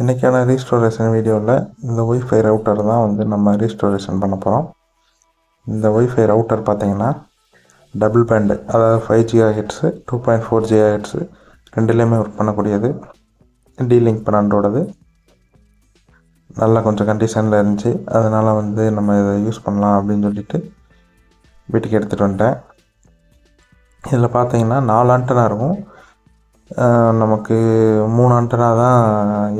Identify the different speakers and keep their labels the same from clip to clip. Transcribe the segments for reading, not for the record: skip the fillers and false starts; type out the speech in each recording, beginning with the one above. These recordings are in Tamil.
Speaker 1: இன்றைக்கான ரீஸ்டோரேஷன் வீடியோவில் இந்த ஒய்ஃபை ரவுட்டர் தான் வந்து நம்ம ரீஸ்டோரேஷன் பண்ண போகிறோம். இந்த ஒய்ஃபை ரவுட்டர் பார்த்திங்கன்னா டபுள் பேண்டு, அதாவது 5 GHz 2.4 GHz ரெண்டுலேயுமே ஒர்க் பண்ணக்கூடியது. டீலிங்க் பிராண்டோடது. நல்லா கொஞ்சம் கண்டிஷனில் இருந்துச்சு, அதனால் வந்து நம்ம இதை யூஸ் பண்ணலாம் அப்படின்னு சொல்லிட்டு வீட்டுக்கு எடுத்துகிட்டு வந்துட்டேன். இதில் பார்த்திங்கன்னா 4 ஆண்டனா இருக்கும். நமக்கு 3 ஆண்டனா தான்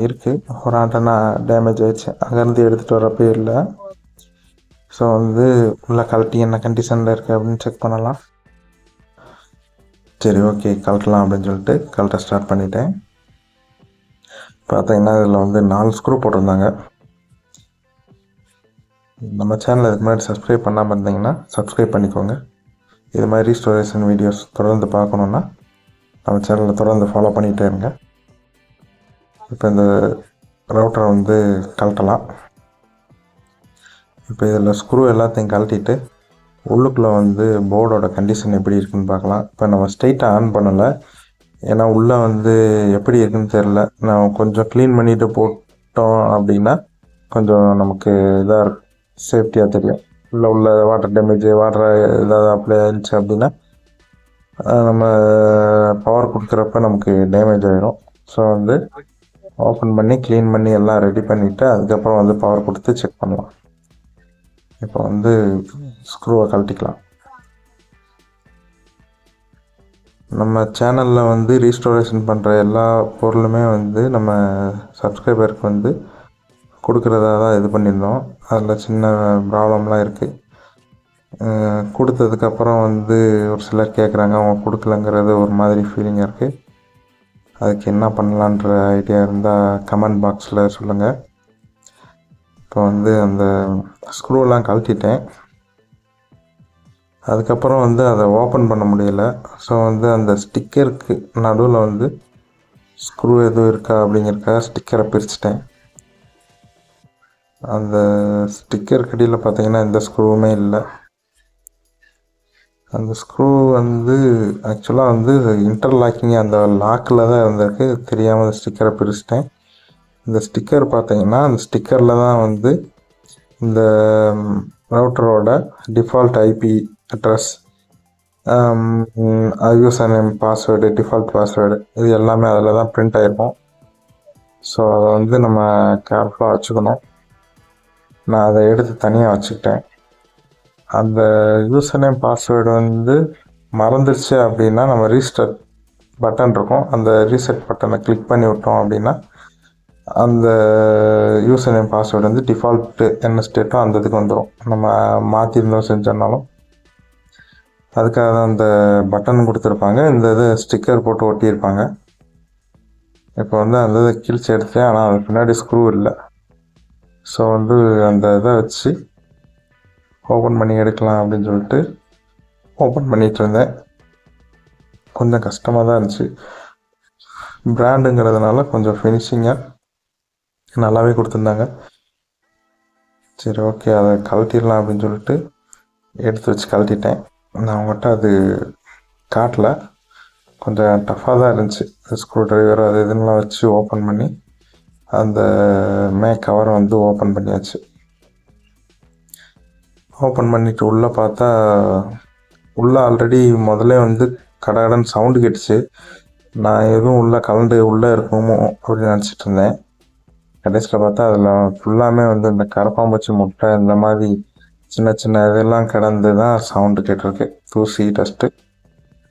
Speaker 1: இருக்குது. ஒரு ஆண்டனா டேமேஜ் ஆகிடுச்சு, அங்கேருந்து எடுத்துகிட்டு வரப்போ இல்லை. ஸோ வந்து உள்ள கழட்டி என்ன கண்டிஷனில் இருக்குது அப்படின்னு செக் பண்ணலாம். சரி, ஓகே, கழட்டலாம் அப்படின்னு சொல்லிட்டு கழட்ட ஸ்டார்ட் பண்ணிட்டேன். பார்த்தீங்கன்னா இதில் வந்து 4 ஸ்க்ரூ போட்டிருந்தாங்க. நம்ம சேனல் இதுக்கு முன்னாடி சப்ஸ்கிரைப் பண்ணாமல் இருந்தீங்கன்னா சப்ஸ்கிரைப் பண்ணிக்கோங்க. இது மாதிரி ரீஸ்டோரேஷன் வீடியோஸ் தொடர்ந்து பார்க்கணுன்னா நம்ம சேனலில் தொடர்ந்து ஃபாலோ பண்ணிகிட்டே இருங்க. இப்போ இந்த ரவுட்டரை வந்து கழட்டலாம். இப்போ இதில் ஸ்க்ரூ எல்லாத்தையும் கழட்டிட்டு உள்ளுக்குள்ளே வந்து போர்டோட கண்டிஷன் எப்படி இருக்குதுன்னு பார்க்கலாம். இப்போ நம்ம ஸ்ட்ரைட்டாக ஆன் பண்ணலை, ஏன்னா உள்ளே வந்து எப்படி இருக்குதுன்னு தெரில. நான் கொஞ்சம் க்ளீன் பண்ணிவிட்டு போட்டோம் அப்படின்னா கொஞ்சம் நமக்கு இதாக இருக்கும், சேஃப்டியாக தெரியும். உள்ள வாட்டர் டேமேஜ், வாட்டர் ஏதாவது அப்ளை ஆகிடுச்சு அப்படின்னா நம்ம பவர் கொடுக்குறப்ப நமக்கு டேமேஜ் ஆகிடும். ஸோ வந்து ஓப்பன் பண்ணி க்ளீன் பண்ணி எல்லாம் ரெடி பண்ணிவிட்டு அதுக்கப்புறம் வந்து பவர் கொடுத்து செக் பண்ணலாம். இப்போ வந்து ஸ்க்ரூவை கழட்டிக்கலாம். நம்ம சேனலில் வந்து ரீஸ்டோரேஷன் பண்ணுற எல்லா பொருளுமே வந்து நம்ம சப்ஸ்கிரைபருக்கு வந்து கொடுக்குறதா தான் இது பண்ணியிருந்தோம். அதில் சின்ன ப்ராப்ளம்லாம் இருக்குது. கொடுத்ததுக்கப்புறம் வந்து ஒரு சிலர் கேட்குறாங்க, அவங்க கொடுக்கலங்கிறது ஒரு மாதிரி ஃபீலிங்காக இருக்குது. அதுக்கு என்ன பண்ணலான்ற ஐடியா இருந்தால் கமெண்ட் பாக்ஸில் சொல்லுங்கள். இப்போ வந்து அந்த ஸ்க்ரூலாம் கழட்டிட்டேன். அதுக்கப்புறம் வந்து அதை ஓப்பன் பண்ண முடியல. ஸோ வந்து அந்த ஸ்டிக்கருக்கு நடுவில் வந்து ஸ்க்ரூ எதுவும் இருக்கா அப்படிங்கிறக்காக ஸ்டிக்கரை பிரிச்சுட்டேன். அந்த ஸ்டிக்கர் கடியில் பார்த்தீங்கன்னா எந்த ஸ்க்ரூவுமே இல்லை. அந்த ஸ்க்ரூ வந்து ஆக்சுவலாக வந்து இன்டர்லாக்கிங் அந்த லாக்கில் தான் இருந்திருக்கு, தெரியாமல் ஸ்டிக்கரை பிரிச்சிட்டேன். இந்த ஸ்டிக்கர் பார்த்தீங்கன்னா அந்த ஸ்டிக்கரில் தான் வந்து இந்த ரவுட்டரோட default IP address, user name, password, default password இது எல்லாமே அதில் தான் பிரிண்ட் ஆகிருக்கும். ஸோ அதை வந்து நம்ம கேர்ஃபுல்லாக வச்சுக்கணும். நான் அதை எடுத்து தனியாக வச்சுக்கிட்டேன். அந்த யூசர் நேம் பாஸ்வேர்டு வந்து மறந்துடுச்சு அப்படின்னா நம்ம ரீஸ்டார்ட் பட்டன் இருக்கும், அந்த ரீசெட் பட்டனை கிளிக் பண்ணி விட்டோம் அப்படின்னா அந்த யூசர் நேம் பாஸ்வேர்டு வந்து டிஃபால்ட்டு என்ன ஸ்டேட்டோ அந்த இதுக்கு வந்துடும். நம்ம மாற்றிருந்தோம் செஞ்சோன்னாலும் அதுக்காக தான் அந்த பட்டன் கொடுத்துருப்பாங்க. இந்த இது ஸ்டிக்கர் போட்டு ஒட்டியிருப்பாங்க. இப்போ வந்து அந்த இதை கிழிச்சு எடுத்தேன், ஆனால் அது பின்னாடி ஸ்க்ரூ இல்லை. ஸோ வந்து அந்த இதை வச்சு ஓப்பன் பண்ணி எடுக்கலாம் அப்படின்னு சொல்லிட்டு ஓப்பன் பண்ணிகிட்டு இருந்தேன். கொஞ்சம் கஷ்டமாக தான் இருந்துச்சு. பிராண்டுங்கிறதுனால கொஞ்சம் ஃபினிஷிங்காக நல்லாவே கொடுத்துருந்தாங்க. சரி, ஓகே, அதை கழட்டிடலாம் அப்படின்னு சொல்லிட்டு எடுத்து வச்சு கழட்டிட்டேன். நான் அவங்ககிட்ட அது காட்டல, கொஞ்சம் டஃப்பாக தான் இருந்துச்சு. ஸ்க்ரூ ட்ரைவர் அது இதுன்னெலாம் வச்சு ஓப்பன் பண்ணி அந்த கவரை வந்து ஓப்பன் பண்ணியாச்சு. ஓப்பன் பண்ணிவிட்டு உள்ளே பார்த்தா உள்ளே ஆல்ரெடி முதல்ல வந்து கடகடன்னு சவுண்டு கேட்டுச்சு. நான் எதுவும் உள்ளே கலண்டு உள்ளே இருக்குமோ அப்படின்னு நினச்சிட்டு இருந்தேன். கடைசியில் பார்த்தா அதில் ஃபுல்லாமே வந்து இந்த கரப்பாம்பூச்சி முட்டை இந்த மாதிரி சின்ன சின்ன இதெல்லாம் கிடந்து தான் சவுண்டு கேட்டிருக்கு, தூசி, டஸ்ட்டு.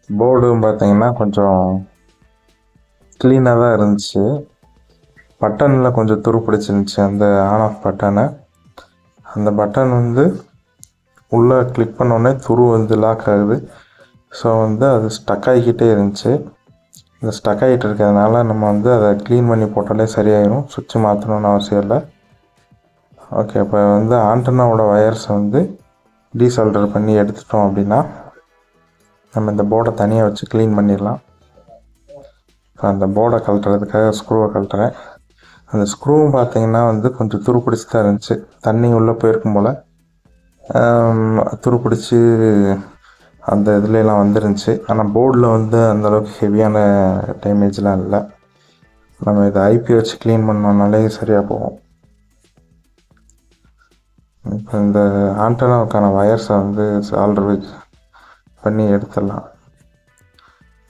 Speaker 1: போர்டும் பார்த்திங்கன்னா கொஞ்சம் க்ளீனாக தான் இருந்துச்சு. பட்டனில் கொஞ்சம் துரு பிடிச்சிருந்துச்சு, அந்த ஆன் ஆஃப் பட்டனை. அந்த பட்டன் வந்து உள்ளே கிளிக் பண்ணோடனே துரு வந்து லாக் ஆகுது. ஸோ வந்து அது ஸ்டக் ஆகிக்கிட்டே இருந்துச்சு. இந்த ஸ்டக் ஆகிட்டு இருக்கிறதுனால நம்ம வந்து அதை க்ளீன் பண்ணி போட்டாலே சரியாயிடும், சுவிட்ச் மாற்றணுன்னு அவசியம் இல்லை. ஓகே, இப்போ வந்து ஆண்டனாவோட ஒயர்ஸை வந்து டீசால்டர் பண்ணி எடுத்துட்டோம் அப்படின்னா நம்ம இந்த போர்டை தனியாக வச்சு க்ளீன் பண்ணிடலாம். இப்போ அந்த போர்டை கழட்டுறதுக்காக ஸ்க்ரூவை கழட்டுறேன். அந்த ஸ்க்ரூவும் பார்த்திங்கன்னா வந்து கொஞ்சம் துரு பிடிச்சி தான் இருந்துச்சு, தண்ணி உள்ளே போயிருக்கும் போல் துரு பிடிச்சி அந்த இதுலலாம் வந்துருந்துச்சு. ஆனால் போர்டில் வந்து அந்தளவுக்கு ஹெவியான டேமேஜ்லாம் இல்லை. நம்ம இதை ஐபி வச்சு க்ளீன் பண்ணோம்னாலே சரியாக போகும். இப்போ இந்த ஆண்டனாவுக்கான வயர்ஸை வந்து சால்டர் பண்ணி எடுத்துடலாம்.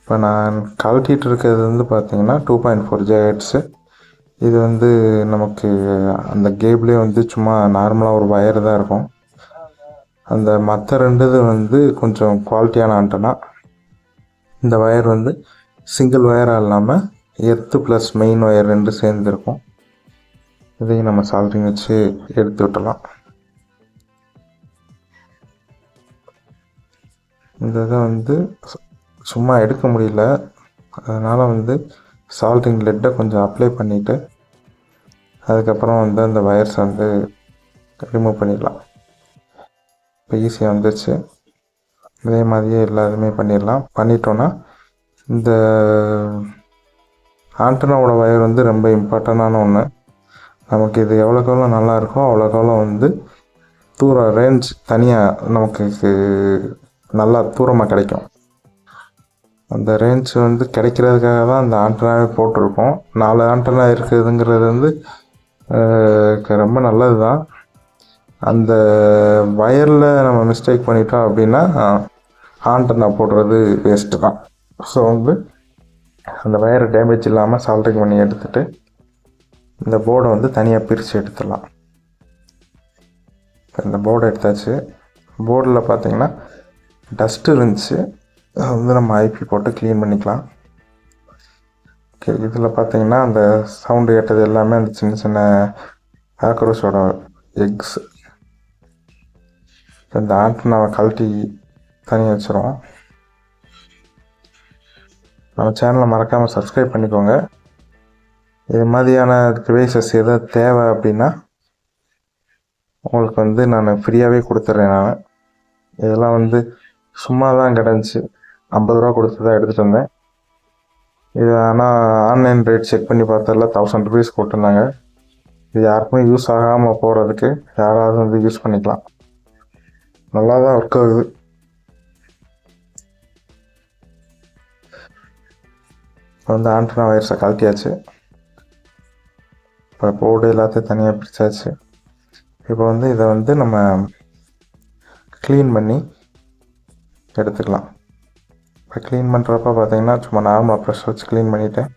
Speaker 1: இப்போ நான் கழட்டிகிட்டு இருக்கிறது வந்து பார்த்திங்கன்னா 2.4 GHz. இது வந்து நமக்கு அந்த கேபிளே வந்து சும்மா நார்மலாக ஒரு வயர் தான் இருக்கும். அந்த மற்ற 2 இது வந்து கொஞ்சம் குவாலிட்டியான ஆண்டனா. இந்த வயர் வந்து சிங்கிள் வயராக இல்லாமல் எர்த்து ப்ளஸ் மெயின் ஒயர் 2 சேர்ந்துருக்கும். இதையும் நம்ம சால்ட்ரிங் வச்சு எடுத்து விட்டலாம். இந்த இதை வந்து சும்மா எடுக்க முடியல, அதனால் வந்து சால்ட்ரிங் லெட்டை கொஞ்சம் அப்ளை பண்ணிவிட்டு அதுக்கப்புறம் வந்து அந்த வயர்ஸ் வந்து ரிமூவ் பண்ணிடலாம். இப்போ ஈஸியாக வந்துடுச்சு. இதே மாதிரியே எல்லாருமே பண்ணிடலாம். பண்ணிட்டோன்னா இந்த ஆண்டனாவோட வயர் வந்து ரொம்ப இம்பார்ட்டண்டான ஒன்று. நமக்கு இது எவ்வளோக்கு எவ்வளோ நல்லா இருக்கோ அவ்வளோக்கு எவ்வளோ வந்து ரேஞ்ச் தனியாக நமக்கு நல்லா தூரமாக கிடைக்கும். அந்த ரேஞ்ச் வந்து கிடைக்கிறதுக்காக தான் அந்த ஆண்டனாவே போட்டிருக்கோம். 4 ஆண்டனா இருக்குதுங்கிறது வந்து ரொம்ப நல்லது தான். அந்த வயரில் நம்ம மிஸ்டேக் பண்ணிட்டோம் அப்படின்னா ஆண்டனா போடுறது வேஸ்ட்டு தான். ஸோ வந்து அந்த வயரை டேமேஜ் இல்லாமல் சால்ட்ரிங் பண்ணி எடுத்துகிட்டு இந்த போர்டை வந்து தனியாக பிரித்து எடுத்துடலாம். இந்த போர்டை எடுத்தாச்சு. போர்டில் பார்த்திங்கன்னா டஸ்ட்டு இருந்துச்சு, அதை வந்து நம்ம ஐபி போட்டு க்ளீன் பண்ணிக்கலாம். ஓகே, இதில் பார்த்திங்கன்னா அந்த சவுண்டு கேட்டது எல்லாமே அந்த சின்ன சின்ன ஆக்ரோஸோட எக்ஸ். இந்த ஆண்டனாவை கழட்டி தனியாக வச்சுருவோம். நம்ம சேனலை மறக்காமல் சப்ஸ்கிரைப் பண்ணிக்கோங்க. இது மாதிரியான டிவைசஸ் எதாவது தேவை அப்படின்னா உங்களுக்கு வந்து நான் ஃப்ரீயாகவே கொடுத்துட்றேன். இதெல்லாம் வந்து சும்மா தான் கிடந்துச்சு, 50 ரூபா கொடுத்து தான் எடுத்துகிட்டு வந்தேன். இது ஆனால் ஆன்லைன் ரேட் செக் பண்ணி பார்த்ததில் 1000 rupees போட்டிருந்தாங்க. இது யாருக்குமே யூஸ் ஆகாமல் போகிறதுக்கு யாராவது வந்து யூஸ் பண்ணிக்கலாம். நல்லா தான் ஒர்க் ஆகுது. இப்போ வந்து ஆண்டனா வயர்ஸை கழட்டியாச்சு. இப்போ போர்டு எல்லாத்தையும் தனியாக பிரித்தாச்சு. இப்போ வந்து இதை வந்து நம்ம க்ளீன் பண்ணி எடுத்துக்கலாம். இப்போ க்ளீன் பண்ணுறப்ப பார்த்திங்கன்னா சும்மா நார்மலாக ப்ரெஷ் வச்சு க்ளீன் பண்ணிவிட்டேன்.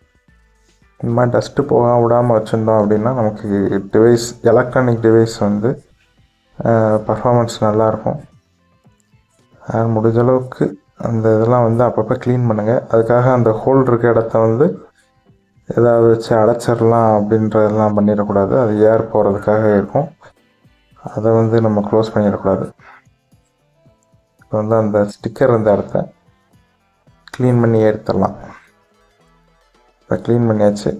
Speaker 1: இந்த மாதிரி டஸ்ட்டு போக விடாமல் வச்சுருந்தோம் அப்படின்னா நமக்கு டிவைஸ் எலக்ட்ரானிக் டிவைஸ் வந்து பர்ஃபார்மன்ஸ் நல்லாயிருக்கும். முடிஞ்ச அளவுக்கு அந்த இதெல்லாம் வந்து அப்பப்போ க்ளீன் பண்ணுங்கள். அதுக்காக அந்த ஹோல் இருக்க இடத்த வந்து ஏதாவது வச்சு அடைச்சிடலாம் அப்படின்றதெல்லாம் பண்ணிடக்கூடாது. அது ஏர் போகிறதுக்காக இருக்கும், அதை வந்து நம்ம க்ளோஸ் பண்ணிடக்கூடாது. இப்போ வந்து அந்த ஸ்டிக்கர் இருந்த இடத்த க்ளீன் பண்ணி எடுத்துடலாம். இப்போ க்ளீன் பண்ணியாச்சு.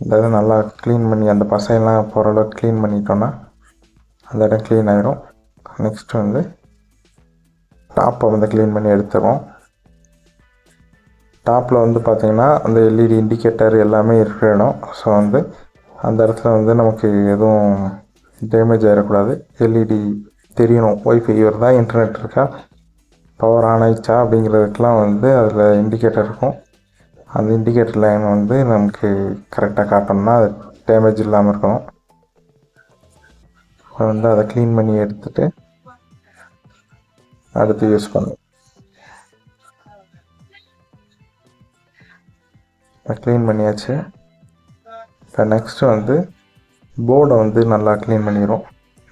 Speaker 1: இந்த இதை நல்லா க்ளீன் பண்ணி அந்த பசையெல்லாம் போகிற அளவுக்கு க்ளீன் பண்ணிட்டோன்னா அந்த இடம் க்ளீன் ஆகிடும். நெக்ஸ்ட்டு வந்து டாப்பை வந்து க்ளீன் பண்ணி எடுத்துருவோம். டாப்பில் வந்து பார்த்திங்கன்னா அந்த எல்இடி இண்டிகேட்டர் எல்லாமே இருக்கிற இடம். ஸோ வந்து அந்த இடத்துல வந்து நமக்கு எதுவும் டேமேஜ் ஆகிடக்கூடாது. எல்இடி தெரியணும், ஒய்ஃபை தான் இன்டர்நெட் இருக்கா, பவர் ஆன் ஆகிடுச்சா அப்படிங்கிறதுக்கெலாம் வந்து அதில் இண்டிகேட்டர் இருக்கும். அந்த இண்டிகேட்டர் லைன் வந்து நமக்கு கரெக்டாக காட்டணும்னா அது டேமேஜ் இல்லாமல் இருக்கணும். வந்து அதை க்ளீன் பண்ணி எடுத்துகிட்டு அடுத்து யூஸ் பண்ணும். க்ளீன் பண்ணியாச்சு. இப்போ நெக்ஸ்ட்டு வந்து போர்டை வந்து நல்லா க்ளீன் பண்ணிடும்.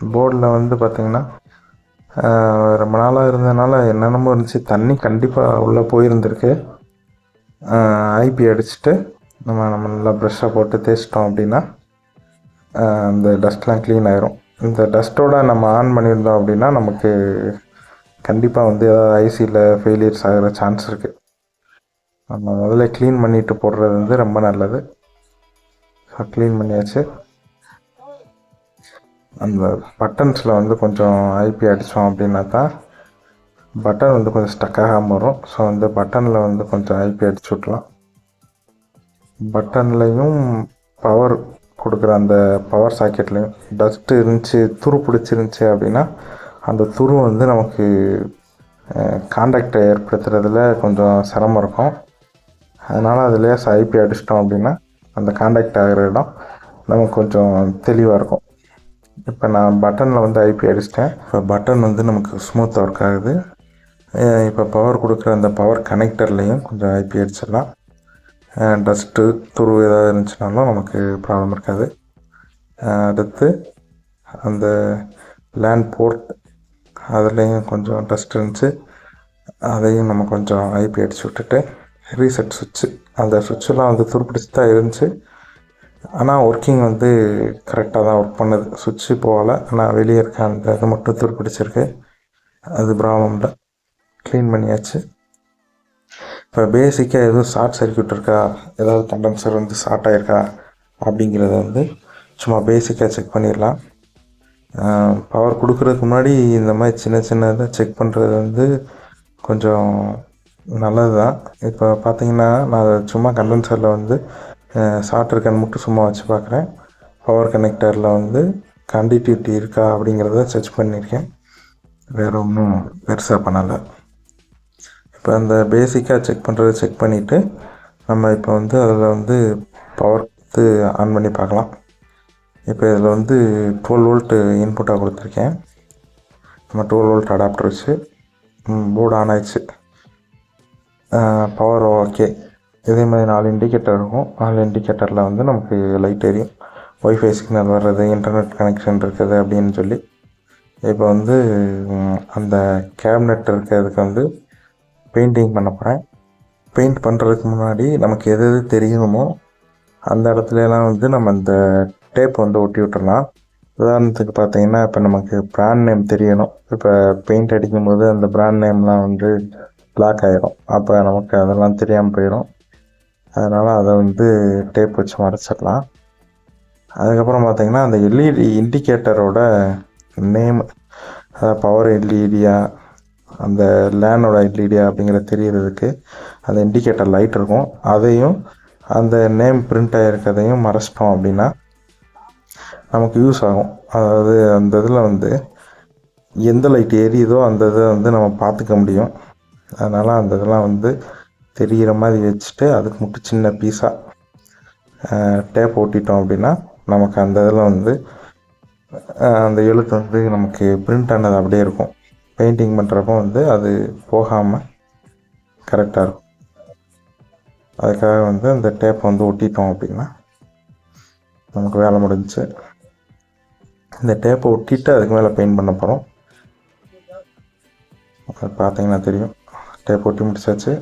Speaker 1: போர்டில் வந்து பார்த்திங்கன்னா ரொம்ப நாளாக இருந்ததுனால என்னென்னமோ இருந்துச்சு. தண்ணி கண்டிப்பாக உள்ளே போயிருந்துருக்கு. ஐபி அடிச்சுட்டு நம்ம நல்லா ப்ரெஷ்ஷை போட்டு தேய்ச்சிட்டோம் அப்படின்னா அந்த டஸ்ட்லாம் க்ளீன் ஆகிரும். இந்த டஸ்ட்டோடு நம்ம ஆன் பண்ணியிருந்தோம் அப்படின்னா நமக்கு கண்டிப்பாக வந்து ஏதாவது ஐசியில் ஃபெயிலியர்ஸ் ஆகிற சான்ஸ் இருக்குது. நம்ம முதல்ல க்ளீன் பண்ணிவிட்டு போடுறது வந்து ரொம்ப நல்லது. ஸோ க்ளீன் பண்ணியாச்சு. அந்த பட்டன்ஸில் வந்து கொஞ்சம் ஐபி அடித்தோம் அப்படின்னா தான் பட்டன் வந்து கொஞ்சம் ஸ்டக் ஆகாமல் வரும். ஸோ வந்து பட்டனில் வந்து கொஞ்சம் ஐபி அடிச்சு விட்லாம். பட்டன்லையும் பவர் கொடுக்குற அந்த பவர் சாக்கெட்லேயும் டஸ்ட்டு இருந்துச்சு, துரு பிடிச்சிருந்துச்சி அப்படின்னா அந்த துரு வந்து நமக்கு காண்டாக்டை ஏற்படுத்துறதுல கொஞ்சம் சிரமம் இருக்கும். அதனால் அதில் ஐபி அடிச்சிட்டோம் அப்படின்னா அந்த காண்டாக்ட் ஆகிற இடம் நமக்கு கொஞ்சம் தெளிவாக இருக்கும். இப்போ நான் பட்டனில் வந்து ஐபி அடிச்சிட்டேன். இப்போ பட்டன் வந்து நமக்கு ஸ்மூத்தாக ஒர்க் ஆகுது. இப்போ பவர் கொடுக்குற அந்த பவர் கனெக்டர்லேயும் கொஞ்சம் ஐபி அடிச்சிடலாம். டஸ்ட்டு துருவு ஏதாவது இருந்துச்சுனாலும் நமக்கு ப்ராப்ளம் இருக்காது. அடுத்து அந்த லேண்ட் போர்ட் அதுலேயும் கொஞ்சம் டஸ்ட் இருந்துச்சு, அதையும் நம்ம கொஞ்சம் ஐபி அடித்து விட்டுட்டு ரீசெட் சுவிட்சு, அந்த சுவிட்செலாம் வந்து துருப்பிடிச்சு தான் இருந்துச்சு. ஆனால் ஒர்க்கிங் வந்து கரெக்டாக தான் ஒர்க் பண்ணுது. சுவிட்சு போகலை, ஆனால் வெளியே இருக்க அந்த இது மட்டும் துருப்பிடிச்சிருக்கு. அது ப்ராப்ளம் இல்லை, க்ளீன் பண்ணியாச்சு. இப்போ பேசிக்காக எதுவும் ஷார்ட் சர்க்யூட் இருக்கா, ஏதாவது கண்டென்சர் வந்து ஷார்ட் ஆகிருக்கா அப்படிங்கிறத வந்து சும்மா பேசிக்காக செக் பண்ணிடலாம். பவர் கொடுக்குறதுக்கு முன்னாடி இந்த மாதிரி சின்ன சின்ன இதை செக் பண்ணுறது வந்து கொஞ்சம் நல்லது தான். இப்போ பார்த்தீங்கன்னா நான் சும்மா கண்டென்சரில் வந்து ஷார்ட் இருக்கான்னு மட்டும் சும்மா வச்சு பார்க்குறேன். பவர் கனெக்டரில் வந்து கண்டிட்டிவிட்டி இருக்கா அப்படிங்கிறத செக் பண்ணியிருக்கேன். வேறு ஒன்றும் பெருசாக பண்ணலை. இப்போ அந்த பேசிக்காக செக் பண்ணுறத செக் பண்ணிவிட்டு நம்ம இப்போ வந்து அதில் வந்து பவர் கொடுத்து ஆன் பண்ணி பார்க்கலாம். இப்போ இதில் வந்து 12 வோல்ட்டு இன்புட்டாக கொடுத்துருக்கேன். நம்ம 12 வோல்ட் அடாப்டர் வச்சு போர்டு ஆன் ஆயிடுச்சு. Power okay. இதே மாதிரி 4 இண்டிகேட்டர் இருக்கும். 4 இண்டிகேட்டரில் வந்து நமக்கு லைட் எரியும். ஒய்ஃபை சிக்னல் வர்றது, இன்டர்நெட் கனெக்ஷன் இருக்குது அப்படின்னு சொல்லி. இப்போ வந்து அந்த கேபினெட் இருக்கிறதுக்கு வந்து பெயிண்டிங் பண்ண போகிறேன். பெயிண்ட் பண்ணுறதுக்கு முன்னாடி நமக்கு எது எது தெரியணுமோ அந்த இடத்துலலாம் வந்து நம்ம இந்த டேப் வந்து ஒட்டி விட்டுறலாம். உதாரணத்துக்கு பார்த்தீங்கன்னா இப்போ நமக்கு பிராண்ட் நேம் தெரியணும். இப்போ பெயிண்ட் அடிக்கும்போது அந்த பிராண்ட் நேம்லாம் வந்து பிளாக் ஆகிரும். அப்போ நமக்கு அதெல்லாம் தெரியாமல் போயிடும். அதனால் அதை வந்து டேப் வச்சு மறைச்சிடலாம். அதுக்கப்புறம் பார்த்திங்கன்னா அந்த எல்இடி இண்டிகேட்டரோட நேம், அதாவது பவர் எல்இடியா அந்த லேனோட எல்இடியா அப்படிங்கிற தெரியறதுக்கு அந்த இண்டிகேட்டர் லைட் இருக்கும். அதையும் அந்த நேம் பிரிண்ட் ஆகிருக்கிறதையும் மறைச்சிட்டோம் அப்படின்னா நமக்கு யூஸ் ஆகும். அதாவது அந்த இதில் வந்து எந்த லைட் எரியுதோ அந்த இதை வந்து நம்ம பார்த்துக்க முடியும். அதனால் அந்த இதெல்லாம் வந்து தெரிகிற மாதிரி வச்சுட்டு அதுக்கு மட்டும் சின்ன பீஸாக டேப் ஓட்டிட்டோம் அப்படின்னா நமக்கு அந்த இதில் வந்து அந்த எழுத்து வந்து நமக்கு பிரிண்ட் ஆனது அப்படியே இருக்கும். பெயிண்டிங் பண்ணுறப்போ வந்து அது போகாமல் கரெக்டாக இருக்கும். அதுக்காக வந்து அந்த டேப்பை வந்து ஒட்டிட்டோம் அப்படின்னா நமக்கு வேலை முடிஞ்சிச்சு. இந்த டேப்பை ஒட்டிட்டு அதுக்கு மேலே பெயிண்ட் பண்ண போகிறோம். அது பார்த்தீங்கன்னா தெரியும். டேப் ஒட்டி முடிச்சாச்சு.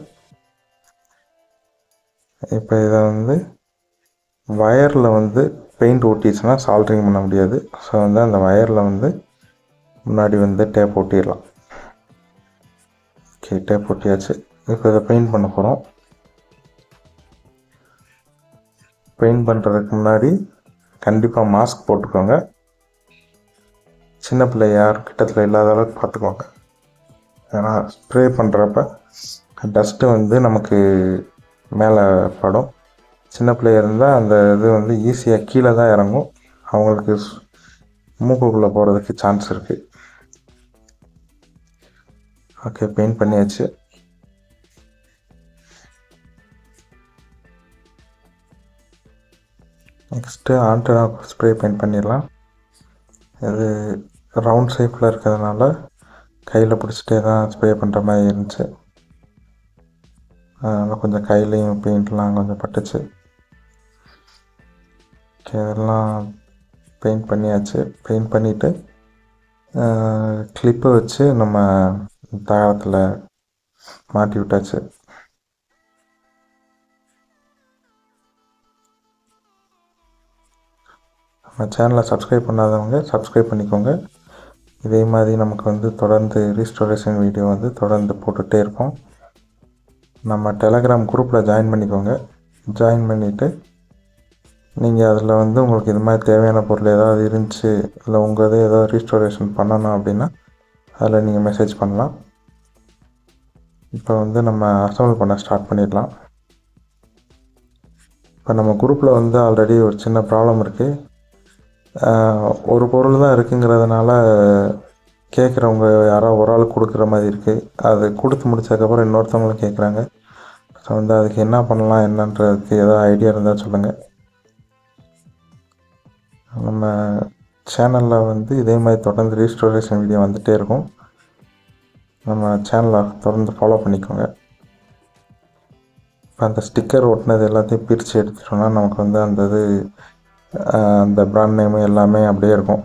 Speaker 1: இப்போ இதை வந்து வயரில் வந்து பெயிண்ட் ஒட்டிடுச்சுன்னா சால்ட்ரிங் பண்ண முடியாது. ஸோ வந்து அந்த வயரில் வந்து முன்னாடி வந்து டேப் ஒட்டிடலாம். ஓகே, டேப் ஒட்டியாச்சு. இப்போ இதை பெயிண்ட் பண்ண போகிறோம். பெயிண்ட் பண்ணுறதுக்கு முன்னாடி கண்டிப்பாக மாஸ்க் போட்டுக்கோங்க. சின்ன பிள்ளை யார் கிட்டத்தில் இல்லாத அளவுக்கு பார்த்துக்கோங்க. ஏன்னா ஸ்ப்ரே பண்ணுறப்ப டஸ்ட்டு வந்து நமக்கு மேலே படும். சின்ன பிள்ளையாக இருந்தால் அந்த இது வந்து ஈஸியாக கீழே தான் இறங்கும். அவங்களுக்கு மூக்குக்குள்ளே போகிறதுக்கு சான்ஸ் இருக்குது. ஓகே, பெயிண்ட் பண்ணியாச்சு. நெக்ஸ்ட்டு ஆண்டனா ஸ்ப்ரே பெயிண்ட் பண்ணிடலாம். இது ரவுண்ட் ஷேப்பில் இருக்கிறதுனால கையில் பிடிச்சிட்டே தான் ஸ்ப்ரே பண்ணுற மாதிரி இருந்துச்சு. அதனால் கொஞ்சம் கையிலையும் பெயிண்ட்லாம் கொஞ்சம் பட்டுச்சு. ஓகே, இதெல்லாம் பெயிண்ட் பண்ணியாச்சு. பெயிண்ட் பண்ணிவிட்டு கிளிப்பை வச்சு நம்ம தாளத்தில் மாட்டி விட்டாச்சு. நம்ம சேனலை சப்ஸ்கிரைப் பண்ணாதவங்க சப்ஸ்கிரைப் பண்ணிக்கோங்க. இதே மாதிரி நமக்கு வந்து தொடர்ந்து ரீஸ்டோரேஷன் வீடியோ வந்து தொடர்ந்து போட்டுகிட்டே இருப்போம். நம்ம டெலகிராம் குரூப்பில் ஜாயின் பண்ணிக்கோங்க. ஜாயின் பண்ணிவிட்டு நீங்கள் அதில் வந்து உங்களுக்கு இது மாதிரி தேவையான பொருள் ஏதாவது இருந்துச்சு, இல்லை உங்கள் இதை ஏதாவது ரீஸ்டோரேஷன் பண்ணணும் அப்படின்னா அதில் நீங்கள் மெசேஜ் பண்ணலாம். இப்போ வந்து நம்ம அசம்பிள் பண்ண ஸ்டார்ட் பண்ணிடலாம். இப்போ நம்ம குரூப்பில் வந்து ஆல்ரெடி ஒரு சின்ன ப்ராப்ளம் இருக்குது. ஒரு பொருள் தான் இருக்குங்கிறதுனால கேட்குறவங்க யாரோ ஒரு ஆள் கொடுக்குற மாதிரி இருக்குது. அது கொடுத்து முடிச்சதுக்கப்புறம் இன்னொருத்தவங்களும் கேட்குறாங்க. ஸோ வந்து அதுக்கு என்ன பண்ணலாம் என்னன்றதுக்கு ஏதாவது ஐடியா இருந்தால் சொல்லுங்கள். நம்ம சேனலில் வந்து இதே மாதிரி தொடர்ந்து ரீஸ்டோரேஷன் வீடியோ வந்துகிட்டே இருக்கும். நம்ம சேனலை தொடர்ந்து ஃபாலோ பண்ணிக்கோங்க. இப்போ அந்த ஸ்டிக்கர் ஒட்டினது எல்லாத்தையும் பிரித்து எடுத்துட்டோம்னா நமக்கு வந்து அந்த இது அந்த பிராண்ட் நேமு எல்லாமே அப்படியே இருக்கும்.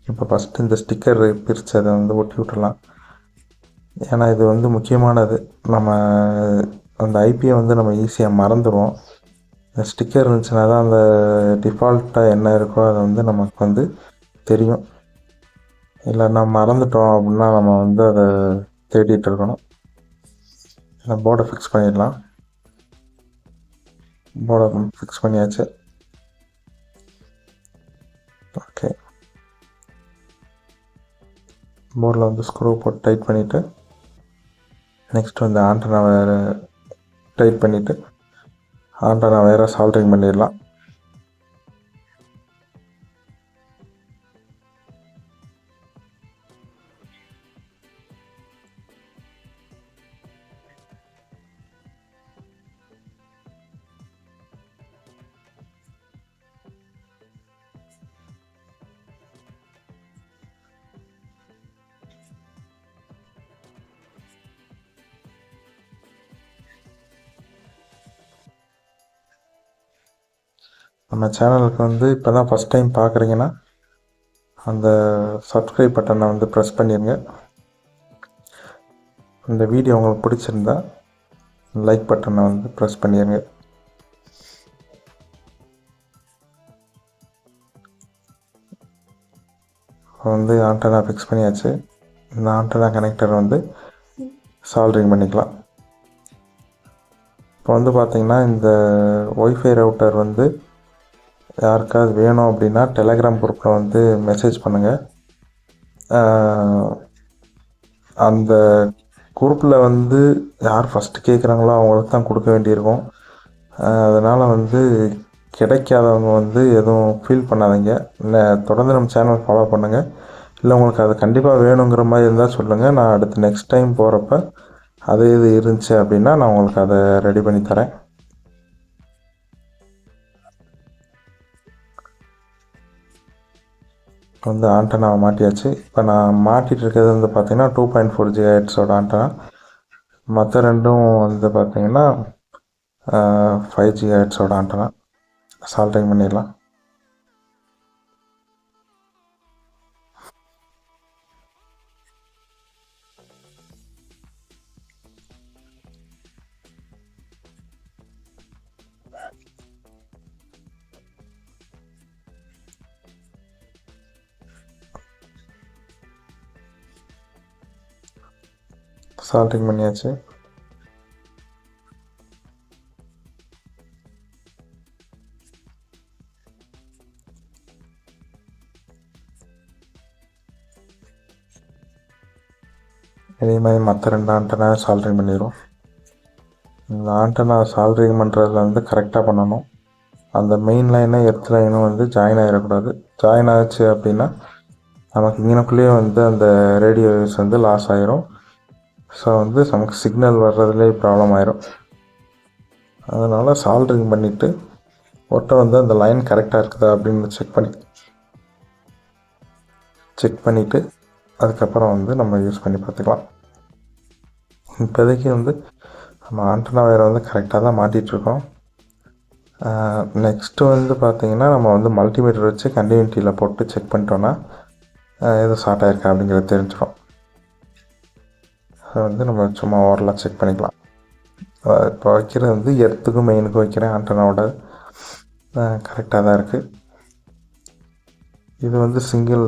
Speaker 1: இப்போ ஃபஸ்ட்டு இந்த ஸ்டிக்கர் பிரித்து அதை வந்து ஒட்டி விட்டுடலாம். ஏன்னா இது வந்து முக்கியமானது. நம்ம அந்த ஐபியை வந்து நம்ம ஈஸியாக மறந்துடுவோம். இந்த ஸ்டிக்கர் இருந்துச்சுன்னா தான் அந்த டிஃபால்ட்டாக என்ன இருக்கோ அதை வந்து நமக்கு வந்து தெரியும். இல்லைன்னா மறந்துட்டோம் அப்படின்னா நம்ம வந்து அதை தேடிட்டு இருக்கணும். இந்த போர்டை ஃபிக்ஸ் பண்ணிடலாம். போர்டை ஃபிக்ஸ் பண்ணியாச்சு. ஓகே, போர்டில் வந்து ஸ்க்ரூ போட்டு டைட் பண்ணிவிட்டு நெக்ஸ்ட் வந்து ஆண்டனா வேறு டைட் பண்ணிவிட்டு ஆண்டனா வேறு சால்ட்ரிங் பண்ணிடலாம். நம்ம சேனலுக்கு வந்து இப்போ தான் ஃபஸ்ட் டைம் பார்க்குறீங்கன்னா அந்த சப்ஸ்கிரைப் பட்டனை வந்து ப்ரெஸ் பண்ணிடுங்க. இந்த வீடியோ உங்களுக்கு பிடிச்சிருந்தா லைக் பட்டனை வந்து ப்ரெஸ் பண்ணிடுங்க. வந்து ஆண்டனா ஃபிக்ஸ் பண்ணியாச்சு. இந்த ஆண்டனா கனெக்டர் வந்து சால்ட்ரிங் பண்ணிக்கலாம். இப்போ வந்து பார்த்திங்கன்னா இந்த ஒய்ஃபை ரவுட்டர் வந்து யாருக்காவது வேணும் அப்படின்னா டெலகிராம் குரூப்பில் வந்து மெசேஜ் பண்ணுங்கள். அந்த குரூப்பில் வந்து யார் ஃபஸ்ட்டு கேட்குறாங்களோ அவங்களுக்கு தான் கொடுக்க வேண்டியிருக்கும். அதனால் வந்து கிடைக்காதவங்க வந்து எதுவும் ஃபீல் பண்ணாதீங்க. இல்லை, தொடர்ந்து நம்ம சேனல் ஃபாலோ பண்ணுங்கள். இல்லை உங்களுக்கு அது கண்டிப்பாக வேணுங்கிற மாதிரி இருந்தால் சொல்லுங்கள். நான் அடுத்து நெக்ஸ்ட் டைம் போகிறப்ப அது இது இருந்துச்சு அப்படின்னா நான் உங்களுக்கு அதை ரெடி பண்ணி தரேன். வந்து ஆண்டனாவை மாட்டியாச்சு. இப்போ நான் மாட்டிகிட்டு இருக்கிறது வந்து பார்த்திங்கன்னா 2.4 GHz ஆண்டனா. மற்ற ரெண்டும் வந்து பார்த்திங்கன்னா 5 GHz ஆண்டனா. சால்ட்ரிங் பண்ணிடலாம். சால்ட்ரிங் பண்ணியாச்சு. இதே மாதிரி மற்ற ரெண்டு ஆண்டனா சால்ட்ரிங் பண்ணிடுவோம். இந்த ஆண்டனா சால்ட்ரிங் பண்ணுறதுல வந்து கரெக்டாக பண்ணணும். அந்த மெயின் லைனும் எர்த் லைனும் வந்து ஜாயின் ஆகிடக்கூடாது. ஜாயின் ஆச்சு அப்படின்னா நமக்கு இங்கனக்குள்ளேயே வந்து அந்த ரேடியோ வேவ்ஸ் வந்து லாஸ் ஆகிரும். ஸோ வந்து நமக்கு சிக்னல் வர்றதுலேயே ப்ராப்ளம் ஆயிரும். அதனால் சால்ட்ரிங் பண்ணிவிட்டு ஒட்டை வந்து அந்த லைன் கரெக்டாக இருக்குதா அப்படின்னு செக் பண்ணிவிட்டு அதுக்கப்புறம் வந்து நம்ம யூஸ் பண்ணி பார்த்துக்கலாம். இப்போதைக்கு வந்து நம்ம ஆண்டனா வேறு வந்து கரெக்டாக தான் மாட்டிகிட்ருக்கோம். நெக்ஸ்ட்டு வந்து பார்த்திங்கன்னா நம்ம வந்து மல்டிமீட்டர் வச்சு கண்டினியூட்டியில் போட்டு செக் பண்ணிட்டோன்னா எதுவும் ஷார்ட் ஆகிருக்கா அப்படிங்கிறது தெரிஞ்சிடும். அதை வந்து நம்ம சும்மா ஓரலாக செக் பண்ணிக்கலாம். இப்போ வைக்கிறது வந்து எர்த்துக்கும் மெயினுக்கும் வைக்கிறேன். ஆண்டனாவோட கரெக்டாக தான் இருக்குது. இது வந்து சிங்கிள்,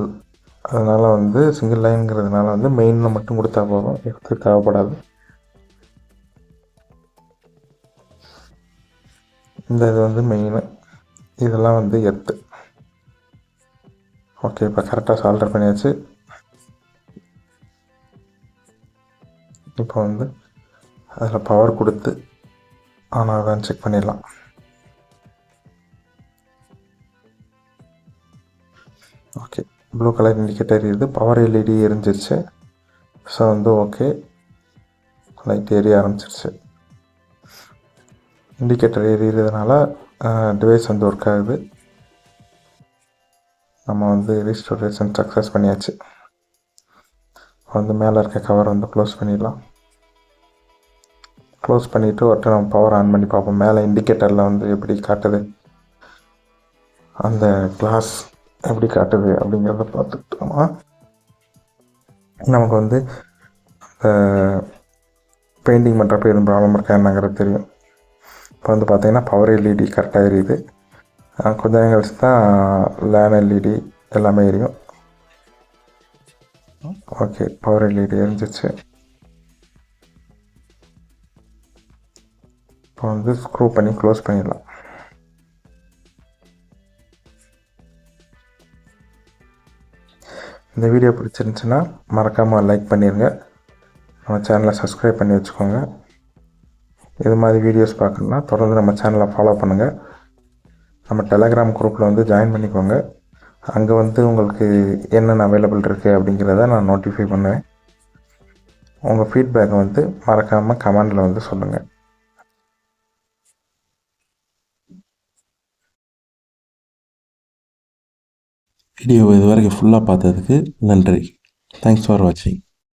Speaker 1: அதனால் வந்து சிங்கிள் லைனுங்கிறதுனால வந்து மெயினில் மட்டும் கொடுத்தா போதும், எர்த்து தேவைப்படாது. இந்த இது வந்து மெயினு, இதெல்லாம் வந்து எர்த்து. ஓகே, இப்போ கரெக்டாக சால்டர் பண்ணியாச்சு. இப்போ வந்து அதில் பவர் கொடுத்து ஆன் ஆகான்னு செக் பண்ணிடலாம். ஓகே, ப்ளூ கலர் இண்டிகேட்டர் எரியுது, பவர் எல்இடி எரிஞ்சிருச்சு. ஸோ வந்து ஓகே, லைட் எரிய ஆரம்பிச்சிருச்சு. இண்டிகேட்டர் எரியறதுனால டிவைஸ் வந்து ஒர்க் ஆகுது. நம்ம வந்து ரீஸ்டோரேஷன் சக்ஸஸ் பண்ணியாச்சு. வந்து மேலே இருக்க கவர் வந்து க்ளோஸ் பண்ணிடலாம். க்ளோஸ் பண்ணிவிட்டு ஒருத்தர் நம்ம பவர் ஆன் பண்ணி பார்ப்போம். மேலே இண்டிகேட்டரில் வந்து எப்படி காட்டுது, அந்த கிளாஸ் எப்படி காட்டுது அப்படிங்கிறத பார்த்துட்டோமா நமக்கு வந்து பெயிண்டிங் பண்ணுறப்ப எதுவும் ப்ராப்ளம் இருக்கா என்னங்கிறது தெரியும். இப்போ வந்து பார்த்திங்கன்னா பவர் எல்இடி கரெக்டாக எரியுது. கொஞ்ச நேரம் கழிச்சு தான் லேன் எல்இடி எல்லாமே எரியும். ஓகே, பவர் எல்இடி எரிஞ்சிச்சு. இப்போ வந்து ஸ்க்ரூ பண்ணி க்ளோஸ் பண்ணிடலாம். இந்த வீடியோ பிடிச்சிருந்துச்சுன்னா மறக்காமல் லைக் பண்ணிடுங்க. நம்ம சேனலை சப்ஸ்கிரைப் பண்ணி வச்சுக்கோங்க. இது மாதிரி வீடியோஸ் பார்க்கணுன்னா தொடர்ந்து நம்ம சேனலை ஃபாலோ பண்ணுங்கள். நம்ம டெலகிராம் குரூப்பில் வந்து ஜாயின் பண்ணிக்கோங்க. அங்கே வந்து உங்களுக்கு என்னென்ன அவைலபிள் இருக்குது அப்படிங்கிறத நான் நோட்டிஃபை பண்ணுவேன். உங்கள் ஃபீட்பேக்கை வந்து மறக்காமல் கமெண்டில் வந்து சொல்லுங்கள். வீடியோ இது வரைக்கும் ஃபுல்லாக பார்த்ததுக்கு நன்றி. தேங்க்ஸ் ஃபார் வாட்சிங்.